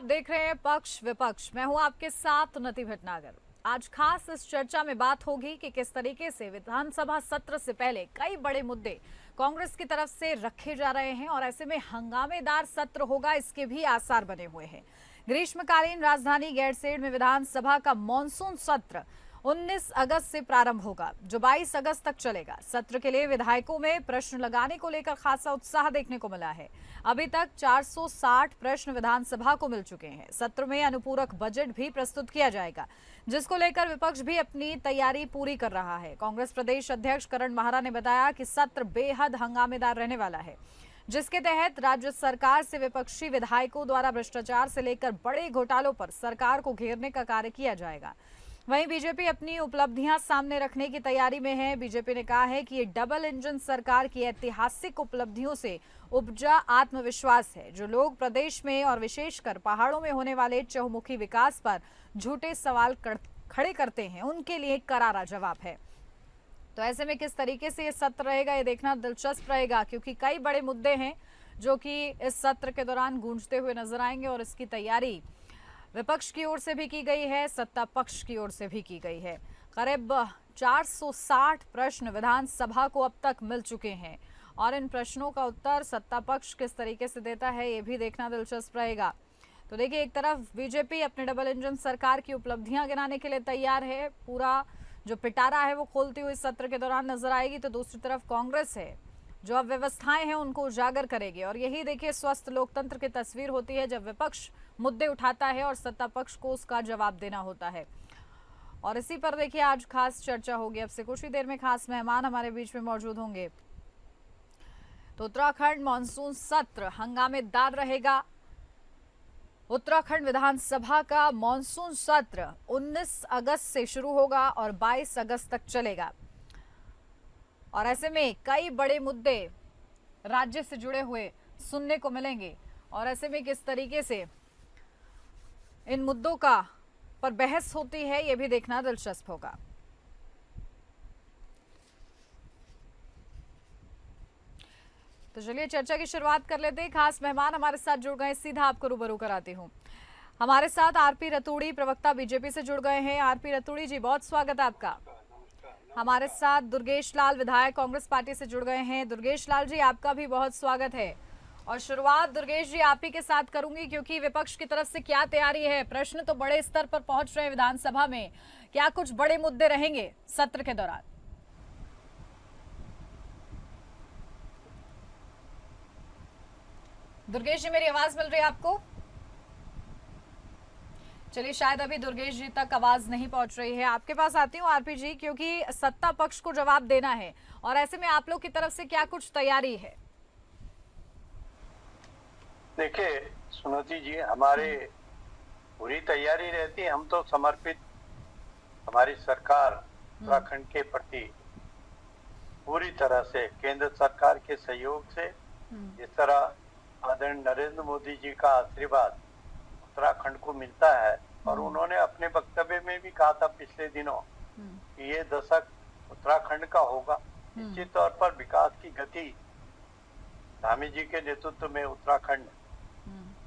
आप देख रहे हैं पक्ष विपक्ष। मैं हूं आपके साथ उन्नति भटनागर। आज खास इस चर्चा में बात होगी कि किस तरीके से विधानसभा सत्र से पहले कई बड़े मुद्दे कांग्रेस की तरफ से रखे जा रहे हैं और ऐसे में हंगामेदार सत्र होगा, इसके भी आसार बने हुए हैं। ग्रीष्मकालीन राजधानी गैरसैंण में विधानसभा का मॉनसून सत्र 19 अगस्त से प्रारंभ होगा, जो 22 अगस्त तक चलेगा। सत्र के लिए विधायकों में प्रश्न लगाने को लेकर खासा उत्साह देखने को मिला है। अभी तक 460 प्रश्न विधानसभा को मिल चुके हैं। सत्र में अनुपूरक बजट भी प्रस्तुत किया जाएगा, जिसको लेकर विपक्ष भी अपनी तैयारी पूरी कर रहा है। कांग्रेस प्रदेश अध्यक्ष करण माहरा ने बताया कि सत्र बेहद हंगामेदार रहने वाला है, जिसके तहत राज्य सरकार से विपक्षी विधायकों द्वारा भ्रष्टाचार से लेकर बड़े घोटालों पर सरकार को घेरने का कार्य किया जाएगा। वहीं बीजेपी अपनी उपलब्धियां सामने रखने की तैयारी में है। बीजेपी ने कहा है कि ये डबल इंजन सरकार की ऐतिहासिक उपलब्धियों से उपजा आत्मविश्वास है, जो लोग प्रदेश में और विशेषकर पहाड़ों में होने वाले चहुमुखी विकास पर झूठे सवाल खड़े करते हैं, उनके लिए करारा जवाब है। तो ऐसे में किस तरीके से ये सत्र रहेगा, ये देखना दिलचस्प रहेगा, क्योंकि कई बड़े मुद्दे हैं जो कि इस सत्र के दौरान गूंजते हुए नजर आएंगे और इसकी तैयारी विपक्ष की ओर से भी की गई है, सत्ता पक्ष की ओर से भी की गई है। करीब 460 प्रश्न विधानसभा को अब तक मिल चुके हैं और इन प्रश्नों का उत्तर सत्ता पक्ष किस तरीके से देता है, ये भी देखना दिलचस्प रहेगा। तो देखिए, एक तरफ बीजेपी अपने डबल इंजन सरकार की उपलब्धियां गिनाने के लिए तैयार है, पूरा जो पिटारा है वो खोलती हुई सत्र के दौरान नजर आएगी। तो दूसरी तरफ कांग्रेस है, जो अब व्यवस्थाएं हैं उनको उजागर करेगी। और यही देखिए स्वस्थ लोकतंत्र की तस्वीर होती है, जब विपक्ष मुद्दे उठाता है और सत्ता पक्ष को उसका जवाब देना होता है। और इसी पर देखिए आज खास चर्चा होगी। अब से कुछ ही देर में खास मेहमान हमारे बीच में मौजूद होंगे। तो उत्तराखंड मॉनसून सत्र हंगामेदार रहेगा। उत्तराखंड विधानसभा का मॉनसून सत्र 19 अगस्त से शुरू होगा और 22 अगस्त तक चलेगा। और ऐसे में कई बड़े मुद्दे राज्य से जुड़े हुए सुनने को मिलेंगे और ऐसे में किस तरीके से इन मुद्दों का पर बहस होती है, ये भी देखना दिलचस्प होगा। तो चलिए चर्चा की शुरुआत कर लेते हैं। खास मेहमान हमारे साथ जुड़ गए, सीधा आपको रूबरू कराती हूँ। हमारे साथ आरपी रतूड़ी, प्रवक्ता बीजेपी से जुड़ गए हैं। आरपी रतूड़ी जी, बहुत स्वागत है आपका। हमारे साथ दुर्गेश लाल, विधायक कांग्रेस पार्टी से जुड़ गए हैं। दुर्गेश लाल जी, आपका भी बहुत स्वागत है। और शुरुआत दुर्गेश जी आप ही के साथ करूंगी, क्योंकि विपक्ष की तरफ से क्या तैयारी है? प्रश्न तो बड़े स्तर पर पहुंच रहे हैं विधानसभा में, क्या कुछ बड़े मुद्दे रहेंगे सत्र के दौरान? दुर्गेश जी, मेरी आवाज मिल रही है आपको? चलिए, शायद अभी दुर्गेश जी तक आवाज नहीं पहुंच रही है। आपके पास आती हूँ आरपी जी, क्योंकि सत्ता पक्ष को जवाब देना है और ऐसे में आप लोग की तरफ से क्या कुछ तैयारी है? देखिए सुनोती जी, हमारे पूरी तैयारी रहती है। हम तो समर्पित, हमारी सरकार उत्तराखंड के प्रति पूरी तरह से केंद्र सरकार के सहयोग से, जिस तरह आदरणीय नरेंद्र मोदी जी का आशीर्वाद उत्तराखंड को मिलता है, और उन्होंने अपने वक्तव्य में भी कहा था पिछले दिनों कि ये दशक उत्तराखंड का होगा। निश्चित तौर पर विकास की गति धामी जी के नेतृत्व में उत्तराखंड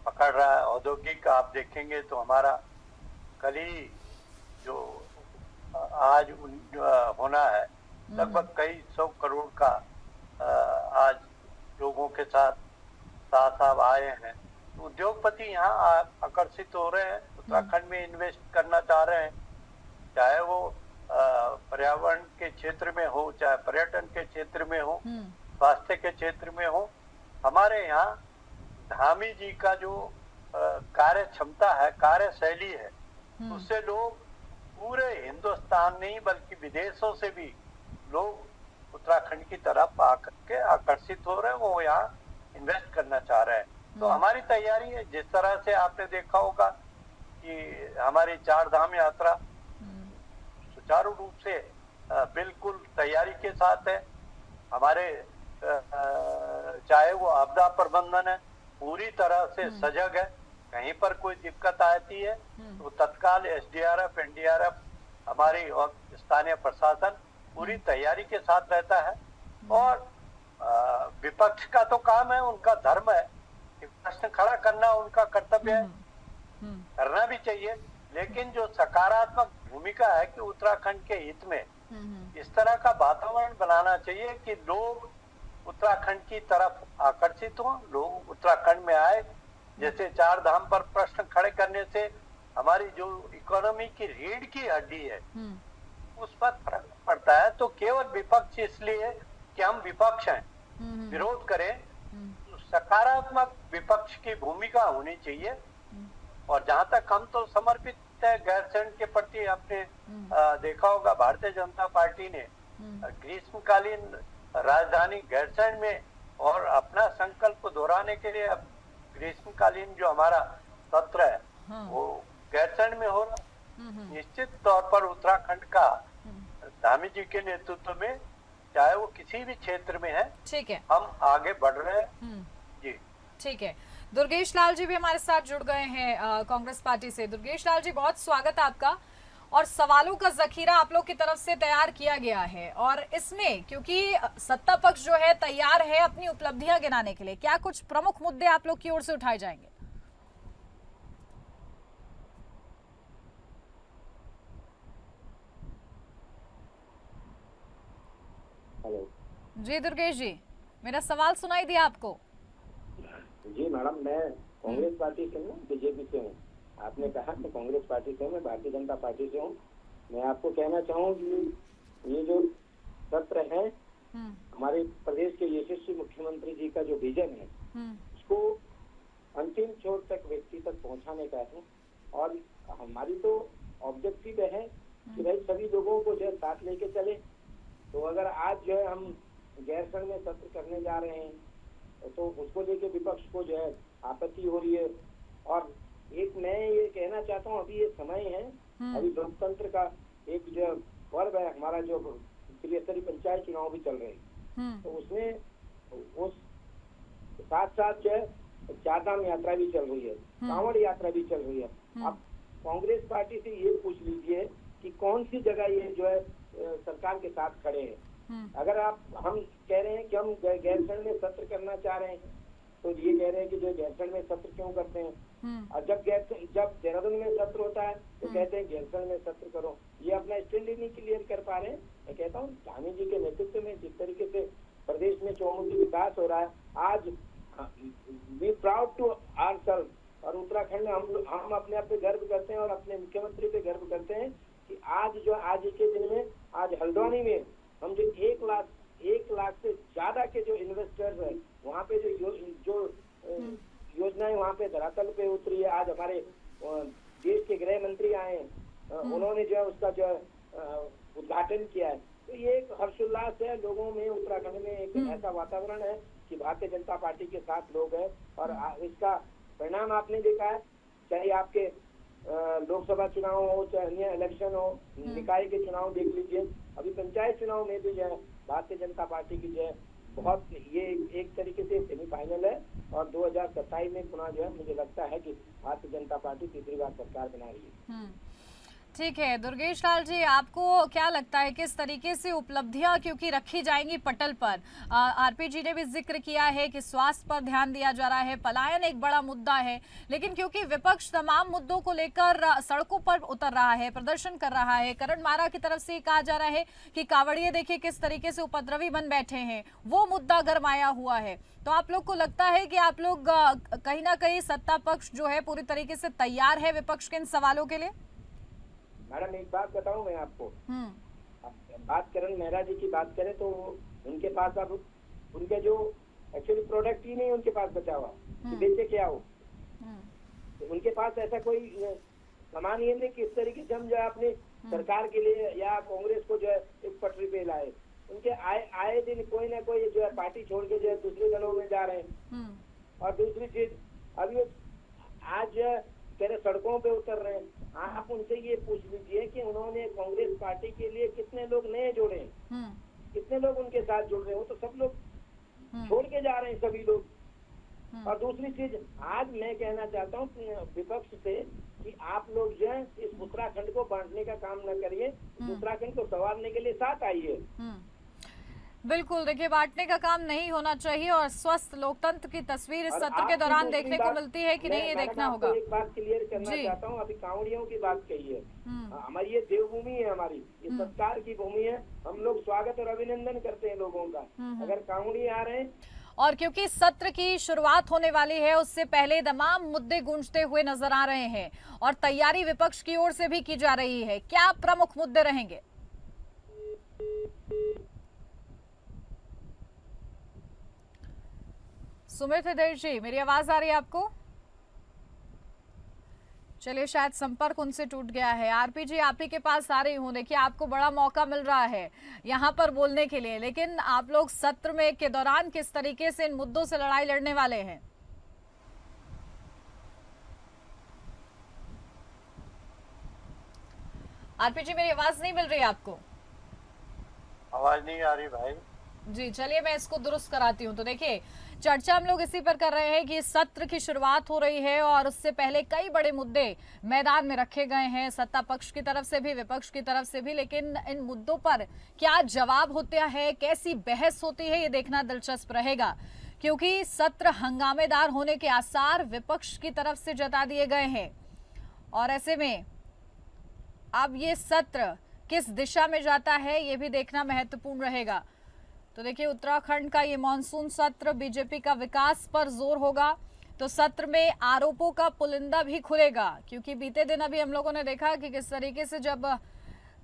पकड़ रहा है। औद्योगिक आप देखेंगे तो हमारा कल ही जो आज होना है, लगभग कई 100 करोड़ का आज लोगों के साथ साहब आए हैं। तो उद्योगपति यहाँ आकर्षित हो रहे हैं, उत्तराखंड में इन्वेस्ट करना चाह रहे हैं, चाहे वो पर्यावरण के क्षेत्र में हो, चाहे पर्यटन के क्षेत्र में हो, स्वास्थ्य के क्षेत्र में हो। हमारे यहाँ धामी जी का जो कार्य क्षमता है, कार्यशैली है, उससे लोग पूरे हिंदुस्तान नहीं बल्कि विदेशों से भी लोग उत्तराखंड की तरफ आकर के आकर्षित हो रहे हैं, वो यहाँ इन्वेस्ट करना चाह रहे हैं। तो हमारी तैयारी है, जिस तरह से आपने देखा होगा कि हमारी 4 धाम यात्रा सुचारू रूप से बिल्कुल तैयारी के साथ है। हमारे चाहे वो आपदा प्रबंधन है, पूरी तरह से सजग है। कहीं पर कोई दिक्कत आती है तो तत्काल एसडीआरएफ, एनडीआरएफ, हमारी और स्थानीय प्रशासन पूरी तैयारी के साथ रहता है। और विपक्ष का तो काम है, उनका धर्म है, प्रश्न खड़ा करना उनका कर्तव्य है। करना भी चाहिए, लेकिन जो सकारात्मक भूमिका है कि उत्तराखंड के हित में इस तरह का वातावरण बनाना चाहिए कि लोग उत्तराखंड की तरफ आकर्षित हों, लोग उत्तराखंड में आए। जैसे चार धाम पर प्रश्न खड़े करने से हमारी जो इकोनॉमी की रीढ़ की हड्डी है उस पर फर्क पड़ता है। तो केवल विपक्ष इसलिए कि हम विपक्ष हैं, विरोध करें, तो सकारात्मक विपक्ष की भूमिका होनी चाहिए। और जहां तक हम तो समर्पित है गैरसैंण के प्रति। आपने देखा होगा भारतीय जनता पार्टी ने ग्रीष्मकालीन राजधानी गैरसैंण में और अपना संकल्प को दोहराने के लिए अब ग्रीष्मकालीन जो हमारा सत्र है वो गैरसैंण में हो रहा। निश्चित तौर पर उत्तराखंड का धामी जी के नेतृत्व में चाहे वो किसी भी क्षेत्र में है, ठीक है, हम आगे बढ़ रहे हैं जी। ठीक है। दुर्गेश लाल जी भी हमारे साथ जुड़ गए हैं कांग्रेस पार्टी से। दुर्गेश लाल जी, बहुत स्वागत है आपका। और सवालों का जखीरा आप लोग की तरफ से तैयार किया गया है और इसमें क्योंकि सत्ता पक्ष जो है तैयार है अपनी उपलब्धियां गिनाने के लिए, क्या कुछ प्रमुख मुद्दे आप लोग की ओर से उठाए जाएंगे? हेलो जी दुर्गेश जी, मेरा सवाल सुनाई दिया आपको? जी मैडम, मैं कांग्रेस पार्टी से हूँ, बीजेपी से हूँ। आपने कहा मैं कांग्रेस पार्टी से हूँ, मैं भारतीय जनता पार्टी से हूँ। मैं आपको कहना चाहूँ कि ये जो सत्र है हमारे प्रदेश के यशस्वी मुख्यमंत्री जी का जो विजन है उसको अंतिम छोर तक व्यक्ति तक पहुँचाने का है। और हमारी तो ऑब्जेक्टिव है कि भाई सभी लोगों को जो है साथ लेके चले। तो अगर आज जो है हम गैरसैंण में सत्र करने जा रहे हैं तो उसको लेके विपक्ष को जो है आपत्ति हो रही है। और एक मैं ये कहना चाहता हूँ, अभी ये समय है, अभी लोकतंत्र का एक जो पर्व है हमारा, जो त्रिस्तरीय पंचायत चुनाव भी चल रहे हैं, तो उसमें उस साथ साथ जो है चारधाम यात्रा भी चल रही है, कांवड़ यात्रा भी चल रही है। अब कांग्रेस पार्टी से ये पूछ लीजिए कि कौन सी जगह ये जो है सरकार के साथ खड़े हैं। अगर हम कह रहे हैं कि हम गैरसैंण में सत्र करना चाह रहे हैं तो ये कह रहे हैं कि जो गैरसैंण में सत्र क्यों करते हैं, और जब देहरादून में सत्र होता है तो कहते हैं गैरसैंण में सत्र करो। ये अपना स्टैंड नहीं क्लियर कर पा रहे हैं। मैं कहता हूँ धामी जी के नेतृत्व में जिस तरीके से प्रदेश में चौमुखी विकास हो रहा है, आज वी प्राउड टू आवरसेल्फ। और उत्तराखंड में हम अपने आप पे गर्व करते हैं और अपने मुख्यमंत्री पे गर्व करते हैं कि आज के दिन में आज हल्द्वानी में हम जो 1 लाख से ज्यादा के जो इन्वेस्टर्स हैं वहाँ पे जो योजनाएं वहाँ पे धरातल पे उतरी है। आज हमारे देश के गृह मंत्री आए हैं, उन्होंने जो है उसका जो उद्घाटन किया है। तो ये एक हर्षोल्लास है लोगों में, उत्तराखंड में एक ऐसा वातावरण है कि भारतीय जनता पार्टी के साथ लोग हैं। और इसका परिणाम आपने देखा है, चाहे आपके लोकसभा चुनाव हो, चाहे अन्य इलेक्शन हो, निकाय के चुनाव देख लीजिए, अभी पंचायत चुनाव में भी जो है भारतीय जनता पार्टी की जो है बहुत ये एक तरीके से सेमीफाइनल है। और 2027 में पुनः जो है मुझे लगता है कि भारतीय जनता पार्टी तीसरी बार सरकार बना रही है। ठीक है दुर्गेश लाल जी, आपको क्या लगता है किस तरीके से उपलब्धियां क्योंकि रखी जाएंगी पटल पर? आरपी जी ने भी जिक्र किया है कि स्वास्थ्य पर ध्यान दिया जा रहा है, पलायन एक बड़ा मुद्दा है, लेकिन क्योंकि विपक्ष तमाम मुद्दों को लेकर सड़कों पर उतर रहा है, प्रदर्शन कर रहा है, करण मारा की तरफ से कहा जा रहा है कि कांवड़िए देखिए किस तरीके से उपद्रवी बन बैठे हैं, वो मुद्दा गरमाया हुआ है। तो आप लोग को लगता है कि आप लोग कहीं ना कहीं सत्ता पक्ष जो है पूरी तरीके से तैयार है विपक्ष के इन सवालों के लिए? मैडम एक बात बताऊं मैं आपको, बात करण मेहरा जी की बात करें तो उनके पास अब उनके जो एक्चुअली प्रोडक्ट ही नहीं उनके पास बचा हुआ कि बेचे क्या हो। तो उनके पास ऐसा कोई सामान ही नहीं कि इस तरीके से हम जो है अपनी सरकार के लिए या कांग्रेस को जो है एक पटरी पे लाए। उनके आए दिन कोई ना कोई जो है पार्टी छोड़ के जो है दूसरे दलों में जा रहे हैं। और दूसरी चीज, अभी आज कह रहे सड़कों पे उतर रहे हैं। आप उनसे ये पूछ लीजिए कि उन्होंने कांग्रेस पार्टी के लिए कितने लोग नए जोड़े हैं, कितने लोग उनके साथ जुड़ रहे हैं। वो तो सब लोग छोड़ के जा रहे हैं सभी लोग। और दूसरी चीज, आज मैं कहना चाहता हूँ विपक्ष से कि आप लोग जो है इस उत्तराखंड को बांटने का काम न करिए, उत्तराखंड को संवारने के लिए साथ आइए। बिल्कुल, देखिए बांटने का काम नहीं होना चाहिए और स्वस्थ लोकतंत्र की तस्वीर इस और सत्र के आपकी दौरान दूसरी देखने को बात, मिलती है कि नहीं, ये मैडम देखना आपको होगा। एक बात क्लियर करना जी। चाहता हूँ। अभी कांवड़ियों की बात कही है, हम्म। हमारी ये देवभूमि है, हमारी ये सत्कार की भूमि है। हम लोग स्वागत और अभिनंदन करते हैं लोगों का। अगर कांवड़ी आ रहे हैं, और क्योंकि सत्र की शुरुआत होने वाली है, उससे पहले तमाम मुद्दे गूंजते हुए नजर आ रहे हैं और तैयारी विपक्ष की ओर से भी की जा रही है। क्या प्रमुख मुद्दे रहेंगे? सुमित हृदय जी, मेरी आवाज आ रही है आपको? चलिए, शायद संपर्क उनसे टूट गया है। आरपी जी, आप ही के पास आ रही हूँ। देखिए, आपको बड़ा मौका मिल रहा है यहाँ पर बोलने के लिए, लेकिन आप लोग सत्र में के दौरान किस तरीके से इन मुद्दों से लड़ाई लड़ने वाले हैं? आरपी जी, मेरी आवाज नहीं मिल रही है आपको? आवाज नहीं आ रही भाई। जी, चलिए मैं इसको दुरुस्त कराती हूँ। तो देखिए, चर्चा हम लोग इसी पर कर रहे हैं कि सत्र की शुरुआत हो रही है और उससे पहले कई बड़े मुद्दे मैदान में रखे गए हैं, सत्ता पक्ष की तरफ से भी, विपक्ष की तरफ से भी। लेकिन इन मुद्दों पर क्या जवाब होता है, कैसी बहस होती है, ये देखना दिलचस्प रहेगा, क्योंकि सत्र हंगामेदार होने के आसार विपक्ष की तरफ से जता दिए गए हैं। और ऐसे में अब ये सत्र किस दिशा में जाता है, ये भी देखना महत्वपूर्ण रहेगा। तो देखिए, उत्तराखंड का ये मानसून सत्र बीजेपी का विकास पर जोर होगा, तो सत्र में आरोपों का पुलिंदा भी खुलेगा, क्योंकि बीते दिन अभी हम लोगों ने देखा कि किस तरीके से जब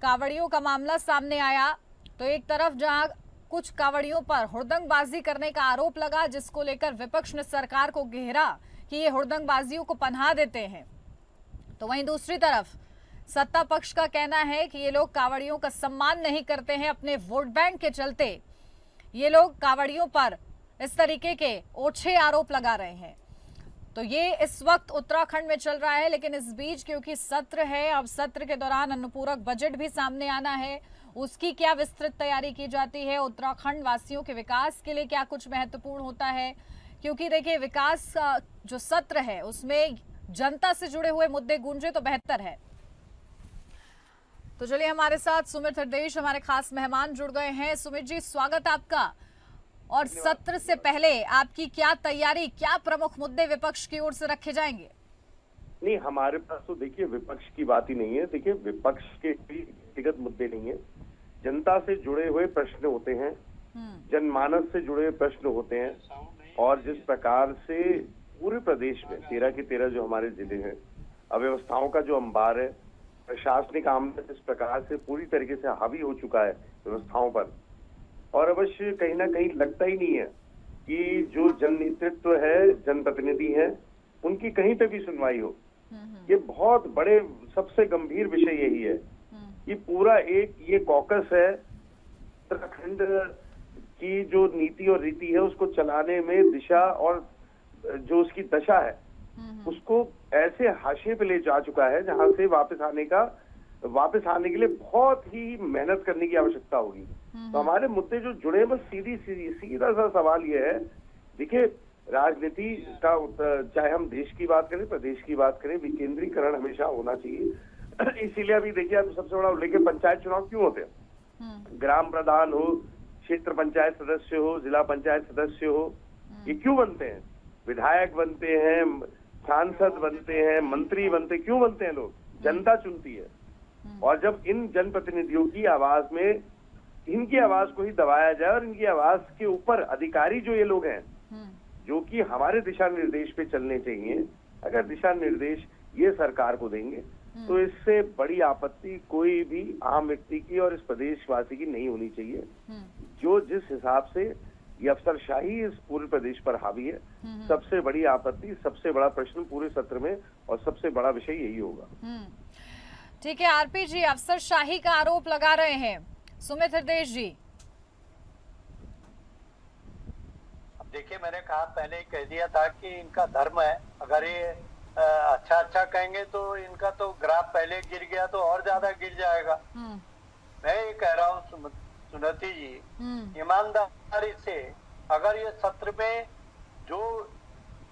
कांवड़ियों का मामला सामने आया, तो एक तरफ जहां कुछ कांवड़ियों पर हुड़दंगबाजी करने का आरोप लगा, जिसको लेकर विपक्ष ने सरकार को घेरा कि ये हुड़दंगबाजियों को पनाह देते हैं, तो वहीं दूसरी तरफ सत्ता पक्ष का कहना है कि ये लोग कांवड़ियों का सम्मान नहीं करते हैं। अपने वोट बैंक के चलते ये लोग कांवड़ियों पर इस तरीके के ओछे आरोप लगा रहे हैं। तो ये इस वक्त उत्तराखंड में चल रहा है, लेकिन इस बीच क्योंकि सत्र है, अब सत्र के दौरान अनुपूरक बजट भी सामने आना है, उसकी क्या विस्तृत तैयारी की जाती है, उत्तराखंड वासियों के विकास के लिए क्या कुछ महत्वपूर्ण होता है, क्योंकि देखिए विकास जो सत्र है उसमें जनता से जुड़े हुए मुद्दे गूंजे तो बेहतर है। तो चलिए, हमारे साथ सुमित हृदय हमारे खास मेहमान जुड़ गए हैं। सुमित जी, स्वागत आपका। और सत्र से पहले आपकी क्या तैयारी, क्या प्रमुख मुद्दे विपक्ष की ओर से रखे जाएंगे? नहीं, हमारे पास तो देखिए विपक्ष की बात ही नहीं है। देखिए, विपक्ष के भी व्यक्तिगत मुद्दे नहीं है, जनता से जुड़े हुए प्रश्न होते हैं, जनमानस से जुड़े हुए प्रश्न होते हैं। और जिस प्रकार से पूरे प्रदेश में 13 के 13 जो हमारे जिले हैं, अव्यवस्थाओं का जो अंबार है, प्रशासनिक आमला जिस प्रकार से पूरी तरीके से हावी हो चुका है व्यवस्थाओं पर, और अवश्य कहीं ना कहीं लगता ही नहीं है कि जो जन नेतृत्व है, जनप्रतिनिधि है, उनकी कहीं पे भी सुनवाई हो। ये बहुत बड़े सबसे गंभीर विषय यही है कि पूरा एक ये कॉकस है, उत्तराखंड की जो नीति और रीति है उसको चलाने में दिशा और जो उसकी दशा है उसको ऐसे हाशिए पे ले जा चुका है जहां से वापस आने के लिए बहुत ही मेहनत करने की आवश्यकता होगी। तो हमारे मुद्दे जो जुड़े, बस सीधा सा सवाल ये है। देखिए, राजनीति का चाहे हम देश की बात करें, प्रदेश की बात करें, विकेंद्रीकरण हमेशा होना चाहिए। इसीलिए अभी देखिए, अब सबसे बड़ा उल्लेख है, पंचायत चुनाव क्यों होते हैं? ग्राम प्रधान हो, क्षेत्र पंचायत सदस्य हो, जिला पंचायत सदस्य हो, ये क्यों बनते हैं? विधायक बनते हैं, सांसद बनते हैं, मंत्री बनते, क्यों बनते हैं? लोग, जनता चुनती है। और जब इन जनप्रतिनिधियों की आवाज में इनकी आवाज को ही दबाया जाए और इनकी आवाज के ऊपर अधिकारी जो ये लोग हैं, जो कि हमारे दिशा निर्देश पे चलने चाहिए, अगर दिशा निर्देश ये सरकार को देंगे तो इससे बड़ी आपत्ति कोई भी आम व्यक्ति की और इस प्रदेशवासी की नहीं होनी चाहिए। जो जिस हिसाब से ये अफसरशाही इस पूरे प्रदेश पर हावी है, सबसे बड़ी आपत्ति, सबसे बड़ा प्रश्न पूरे सत्र में और सबसे बड़ा विषय यही होगा। ठीक है आरपी जी, अफसरशाही का आरोप लगा रहे हैं सुमित हृदय जी। अब देखिए, मैंने कहा पहले ही कह दिया था कि इनका धर्म है। अगर ये अच्छा कहेंगे तो इनका तो ग्राफ पहले गिर गया तो और ज्यादा गिर जाएगा। मैं ये कह रहा हूँ सुनती जी, ईमानदारी से अगर ये सत्र में जो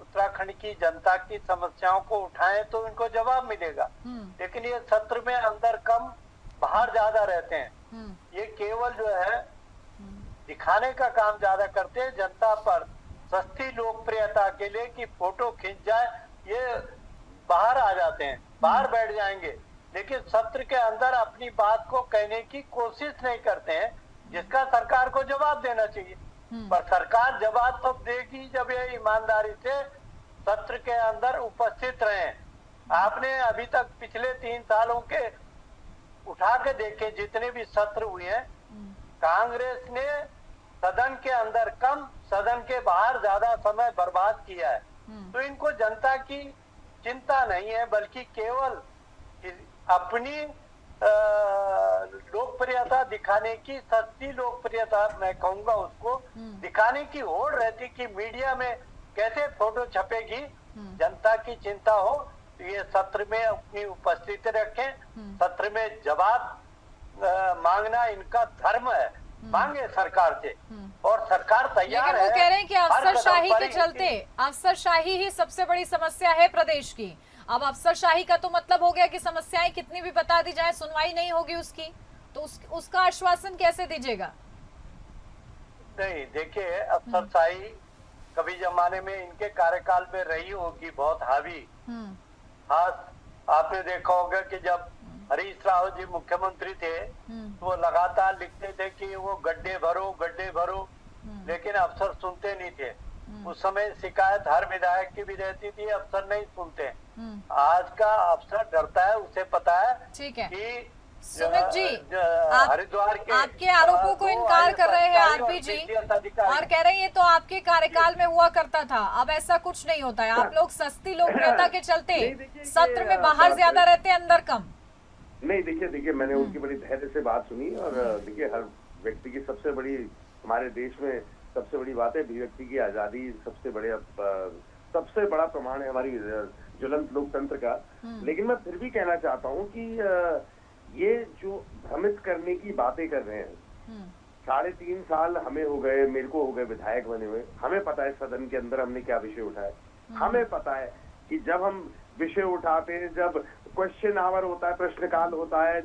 उत्तराखंड की जनता की समस्याओं को उठाएं तो इनको जवाब मिलेगा। लेकिन ये सत्र में अंदर कम बाहर ज्यादा रहते हैं। ये केवल जो है दिखाने का काम ज्यादा करते हैं जनता पर, सस्ती लोकप्रियता के लिए कि फोटो खींच जाए, ये बाहर आ जाते हैं, बाहर बैठ जाएंगे, लेकिन सत्र के अंदर अपनी बात को कहने की कोशिश नहीं करते हैं, जिसका सरकार को जवाब देना चाहिए। पर सरकार जवाब तब देगी जब ये ईमानदारी से सत्र के अंदर उपस्थित रहे। आपने अभी तक पिछले 3 सालों के उठा के देखे जितने भी सत्र हुए हैं, कांग्रेस ने सदन के अंदर कम, सदन के बाहर ज्यादा समय बर्बाद किया है। तो इनको जनता की चिंता नहीं है, बल्कि केवल अपनी लोकप्रियता दिखाने की, सस्ती लोकप्रियता मैं कहूंगा उसको, दिखाने की होड़ रहती कि मीडिया में कैसे फोटो छपेगी। जनता की चिंता हो तो ये सत्र में अपनी उपस्थिति रखें, सत्र में जवाब मांगना इनका धर्म है, मांगे सरकार से, और सरकार तैयार है। लेकिन वो कह रहे हैं कि हर कदम अफसरशाही पर के चलते, अफसरशाही ही सबसे बड़ी समस्या है प्रदेश की। अब अफसरशाही का तो मतलब हो गया कि समस्याएं कितनी भी बता दी जाए सुनवाई नहीं होगी उसकी, तो उसका आश्वासन कैसे दीजिएगा? नहीं, देखिए अफसरशाही कभी जमाने में इनके कार्यकाल में रही होगी बहुत हावी। खास आपने देखा होगा कि जब हरीश रावत जी मुख्यमंत्री थे तो वो लगातार लिखते थे कि वो गड्ढे भरो, गड्ढे भरो, लेकिन अफसर सुनते नहीं थे। उस समय शिकायत हर विधायक की भी रहती थी, अफसर नहीं सुनते। आज का अफसर डरता है, उसे पता है ठीक है कि सुमित जी, हरिद्वार के आपके आरोपों को इनकार कर रहे हैं आरपी जी और कह रहे हैं ये तो आपके कार्यकाल में हुआ करता था, अब ऐसा कुछ नहीं होता है। आप लोग सस्ती लोकप्रियता के चलते सत्र में बाहर ज्यादा रहते हैं, अंदर कम। नहीं, देखिए मैंने उनकी बड़ी धैर्य से बात सुनी, और देखिए हर व्यक्ति की सबसे बड़ी, हमारे देश में सबसे बड़ी बात है अभिव्यक्ति की आजादी, सबसे बड़ा प्रमाण है हमारी ज्वलंत लोकतंत्र का। लेकिन मैं फिर भी कहना चाहता हूँ कि ये जो भ्रमित करने की बातें कर रहे हैं, 3.5 साल हमें हो गए, मेरे को हो गए विधायक बने हुए, हमें पता है सदन के अंदर हमने क्या विषय उठाए, हमें पता है कि जब हम विषय उठाते हैं, जब क्वेश्चन आवर होता है, प्रश्नकाल होता है,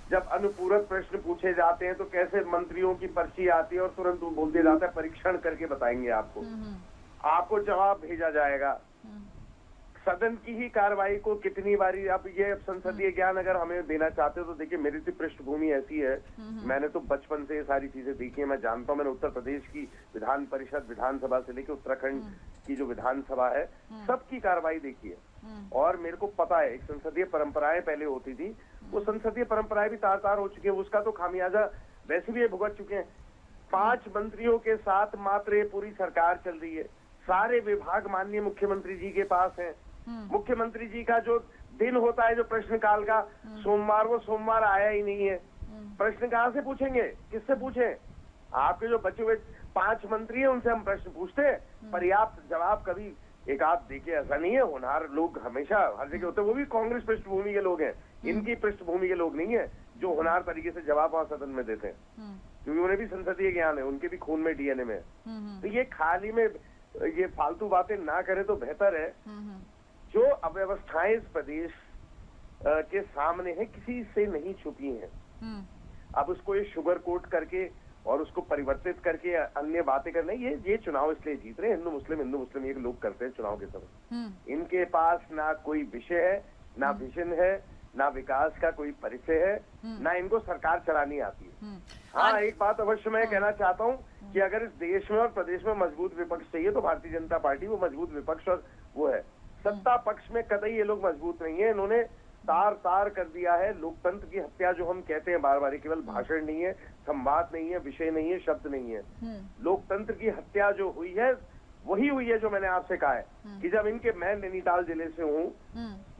जब अनुपूरक प्रश्न पूछे जाते हैं तो कैसे मंत्रियों की पर्ची आती है और तुरंत वो बोल दिया जाता है परीक्षण करके बताएंगे आपको जवाब भेजा जाएगा। सदन की ही कार्रवाई को कितनी बारी, अब ये संसदीय ज्ञान अगर हमें देना चाहते हो तो देखिए मेरी तो पृष्ठभूमि ऐसी है, मैंने तो बचपन से ये सारी चीजें देखी है, मैं जानता हूँ। मैंने उत्तर प्रदेश की विधान परिषद, विधानसभा से लेकर उत्तराखंड की जो विधानसभा है, सबकी कार्रवाई देखी है, और मेरे को पता है एक संसदीय परंपराएं पहले होती थी, वो संसदीय परंपराएं भी तार हो चुकी है, उसका तो खामियाजा वैसे भी ये भुगत चुके हैं। 5 मंत्रियों के साथ मात्र ये पूरी सरकार चल रही है, सारे विभाग माननीय मुख्यमंत्री जी के पास हैं। मुख्यमंत्री जी का जो दिन होता है जो प्रश्नकाल का, सोमवार, वो सोमवार आया ही नहीं है। प्रश्न कहाँ से पूछेंगे, किससे पूछें? आपके जो बचे हुए 5 मंत्री हैं उनसे हम प्रश्न पूछते हैं, पर्याप्त जवाब कभी एक आप देखिए, ऐसा नहीं है, होनहार लोग हमेशा हर जगह होते हैं, वो भी कांग्रेस पृष्ठभूमि के लोग हैं, इनकी पृष्ठभूमि के लोग नहीं है जो होनहार तरीके से जवाब वहां सदन में देते हैं, क्योंकि उन्हें भी संसदीय ज्ञान है, उनके भी खून में, डीएनए में है। तो ये खाली में ये फालतू बातें ना करें तो बेहतर है। जो अव्यवस्थाएं इस प्रदेश के सामने है किसी से नहीं छुपी हैं। अब उसको ये शुगर कोट करके और उसको परिवर्तित करके अन्य बातें करना, ये चुनाव इसलिए जीत रहे हैं, हिंदू मुस्लिम ये लोग करते हैं चुनाव के समय। इनके पास ना कोई विषय है, ना विजन है, ना विकास का कोई परिचय है, ना इनको सरकार चलानी आती है। हाँ, एक बात अवश्य मैं कहना चाहता हूँ कि अगर इस देश में और प्रदेश में मजबूत विपक्ष चाहिए तो भारतीय जनता पार्टी वो मजबूत विपक्ष और वो है। सत्ता पक्ष में कतई ये लोग मजबूत नहीं है, इन्होंने तार कर दिया है। लोकतंत्र की हत्या जो हम कहते हैं बार बार, केवल भाषण नहीं है, संवाद नहीं है, विषय नहीं है, शब्द नहीं है। लोकतंत्र की हत्या जो हुई है वही हुई है जो मैंने आपसे कहा है कि जब इनके, मैं नैनीताल जिले से हूँ,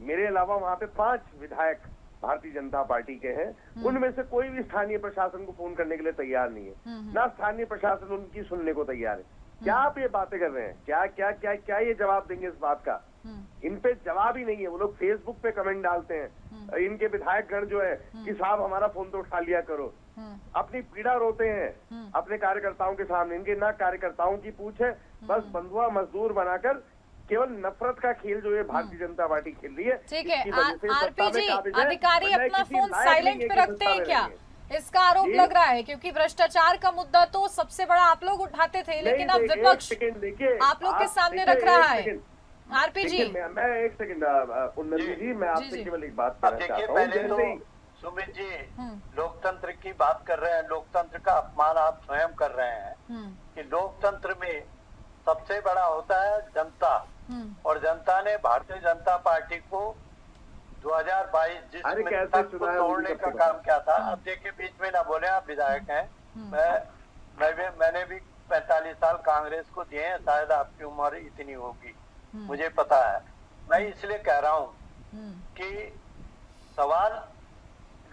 मेरे अलावा वहाँ पे 5 विधायक भारतीय जनता पार्टी के हैं, उनमें से कोई भी स्थानीय प्रशासन को फोन करने के लिए तैयार नहीं है, ना स्थानीय प्रशासन उनकी सुनने को तैयार है। क्या आप ये बातें कर रहे हैं? क्या क्या क्या क्या ये जवाब देंगे इस बात का? इन पे जवाब ही नहीं है। वो लोग फेसबुक पे कमेंट डालते हैं, इनके विधायक गण जो है कि साहब हमारा फोन तो उठा लिया करो, अपनी पीड़ा रोते हैं अपने कार्यकर्ताओं के सामने। इनके ना कार्यकर्ताओं की पूछ है, बस बंधुआ मजदूर बनाकर केवल नफरत का खेल जो है भारतीय जनता पार्टी खेल रही है। ठीक है आरपी जी, अधिकारी अपना फोन साइलेंट पे रखते हैं क्या? इसका आरोप ये- लग रहा है, क्योंकि भ्रष्टाचार का मुद्दा तो सबसे बड़ा आप लोग उठाते थे, लेकिन अब विपक्ष आप लोग के सामने रख रहा है। आरपी जी, मैं एक सेकंड उन्नति जी, मैं आपसे जी। केवल एक बात अब कहना देखिए, चाहता हूँ। पहले तो जैसे ही सुमित जी लोकतंत्र की बात कर रहे हैं, लोकतंत्र का अपमान आप स्वयं कर रहे हैं कि लोकतंत्र में सबसे बड़ा होता है जनता, और जनता ने भारतीय जनता पार्टी को 2022 अरे जिसमें कैसे तक को चुनाया, वो भी तोड़ने का सबको काम किया था। अब देखिए, बीच में ना बोले, आप विधायक हैं, मैंने भी 45 साल कांग्रेस को दिए हैं, शायद आपकी उम्र इतनी होगी, मुझे पता है। मैं इसलिए कह रहा हूँ कि सवाल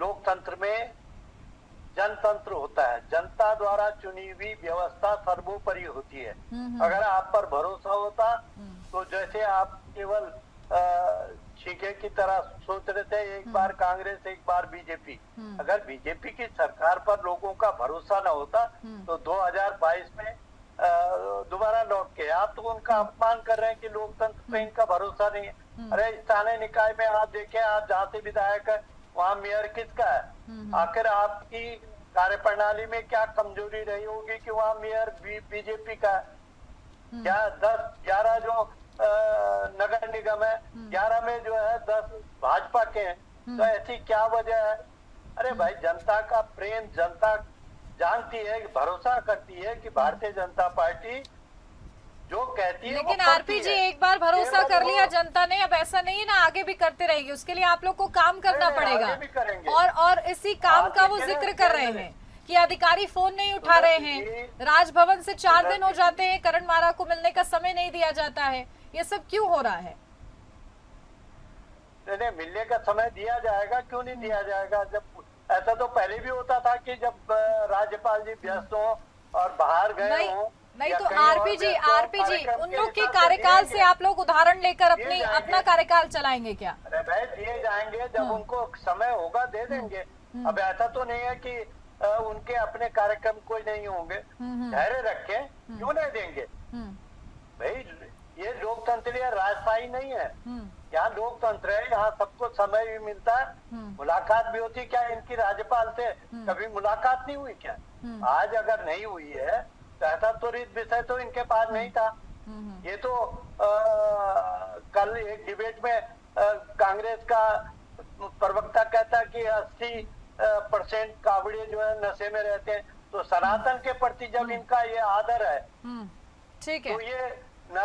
लोकतंत्र में जनतंत्र होता है, जनता द्वारा चुनी हुई व्यवस्था सर्वोपरि होती है। अगर आप पर भरोसा होता तो जैसे आप केवल छीके की तरह सोच रहे थे, एक बार कांग्रेस एक बार बीजेपी, अगर बीजेपी की सरकार पर लोगों का भरोसा न होता तो 2022 में दोबारा लौट के आप तो उनका अपमान कर रहे हैं कि लोकतंत्र पे इनका भरोसा नहीं है। अरे स्थानीय निकाय में आप देखें, आप जहाँ से विधायक है वहाँ मेयर किसका है? आखिर आपकी कार्यप्रणाली में क्या कमजोरी रही होगी कि वहाँ मेयर बीजेपी का है? क्या 10-11 जो नगर निगम है, 11 में जो है 10 भाजपा के हैं, तो ऐसी क्या वजह है? अरे भाई, जनता का प्रेम, जनता जानती है, भरोसा करती है कि भारतीय जनता पार्टी जो कहती है, लेकिन वो करती आरपी जी, है। एक बार भरोसा केवल कर लिया वो- जनता ने, अब ऐसा नहीं है ना, आगे भी करते रहेगी। उसके लिए आप लोग को काम करना नहीं, पड़ेगा। आगे भी करेंगे। और इसी काम आप का वो देखिए ना, जिक्र कर रहे कैसे- हैं कि अधिकारी फोन नहीं उठा रहे हैं, राजभवन से 4 दिन हो जाते हैं, करण मारा को मिलने का समय नहीं दिया जाता है। ये सब क्यों हो रहा है? नहीं, मिलने का समय दिया जाएगा, क्यों नहीं दिया जाएगा? जब ऐसा तो पहले भी होता था कि जब राज्यपाल जी व्यस्त हो और बाहर गए हों, नहीं या तो कहीं और आरपी जी, व्यस्त हों, आरपी जी, कार्यक्रम उन के लोग के हिसाब से कार्यकाल से दिएंगे। आप लोग उदाहरण लेकर दिए अपनी जाएंगे। अपना कार्यकाल चलाएंगे क्या? अरे भाई, दिए जाएंगे, जब उनको समय होगा दे देंगे। अब ऐसा तो नहीं है कि उनके अपने कार्यक्रम कोई नहीं होंगे, धैर्य रखें, क्यों नहीं देंगे भाई? ये लोकतंत्र या राजशाही नहीं है, यहाँ लोकतंत्र है, यहाँ सबको समय भी मिलता है, मुलाकात भी होती है। क्या इनकी राज्यपाल से कभी मुलाकात नहीं हुई क्या? आज अगर नहीं हुई है तो ऐसा त्वरित विषय तो इनके पास नहीं था। ये तो कल एक डिबेट में कांग्रेस का प्रवक्ता कहता कि 80% कावड़िए जो है नशे में रहते हैं, तो सनातन के प्रति जब इनका ये आदर है, ठीक है, तो ये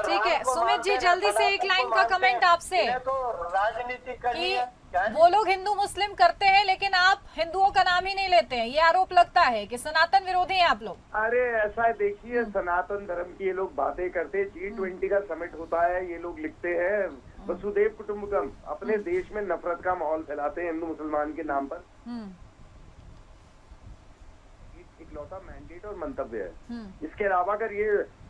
ठीक है। सुमित जी, जल्दी से एक लाइन का कमेंट आपसे तो राजनीति करनी कि है क्या? वो लोग हिंदू मुस्लिम करते हैं, लेकिन आप हिंदुओं का नाम ही नहीं लेते हैं। ये आरोप लगता है कि सनातन विरोधी हैं आप लोग। अरे ऐसा है, देखिए, सनातन धर्म की ये लोग बातें करते हैं। G20 का समिट होता है, ये लोग लिखते हैं वसुदेव कुटुंबकम, अपने देश में नफरत का माहौल फैलाते हैं हिंदू मुसलमान के नाम पर। इकलौता मैंडेट और मंतव्य है। इसके अलावा अगर ये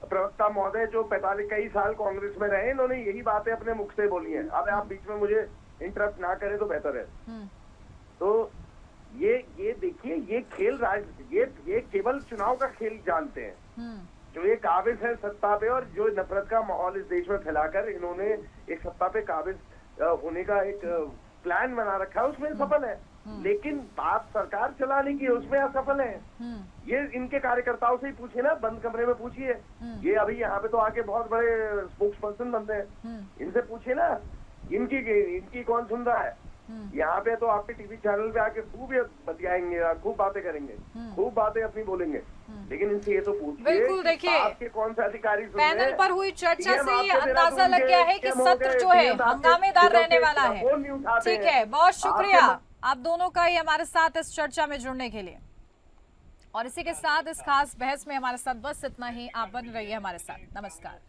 प्रवक्ता महोदय जो 45 कई साल कांग्रेस में रहे, इन्होंने यही बातें अपने मुख से बोली हैं। अब आप बीच में मुझे इंटरप्ट ना करें तो बेहतर है। तो ये देखिए, ये खेल ये केवल चुनाव का खेल जानते हैं। जो ये काबिज है सत्ता पे, और जो नफरत का माहौल इस देश में फैलाकर इन्होंने एक सत्ता पे काबिज होने का एक प्लान बना रखा है, उसमें सफल है। लेकिन बात सरकार चलाने की है, उसमें असफल है। ये इनके कार्यकर्ताओं से ही पूछिए ना, बंद कमरे में पूछिए। ये अभी यहाँ पे तो आके बहुत बड़े स्पोक्स पर्सन बनते हैं, इनसे पूछिए ना, इनकी कौन सुन रहा है? यहाँ पे तो आपके टीवी चैनल पे आके खूब बतियाएंगे, खूब बातें करेंगे, खूब बातें अपनी बोलेंगे, लेकिन इनसे ये तो पूछिए, बिल्कुल, देखिए, आपके कौन से अधिकारी सुन पैनल रहे हैं? पर हुई चर्चा PM से ये आपको देना अंदाजा तो लग गया है कि PM सत्र होते जो है PM आपके हंगामेदार दिलों रहने के वाला है। फोन नहीं उठाते ठीक हैं। है, बहुत शुक्रिया आपके आप दोनों का ही हमारे साथ इस चर्चा में जुड़ने के लिए। और इसी के साथ इस खास बहस में हमारे साथ बस इतना ही। आप बन रही है हमारे साथ। नमस्कार।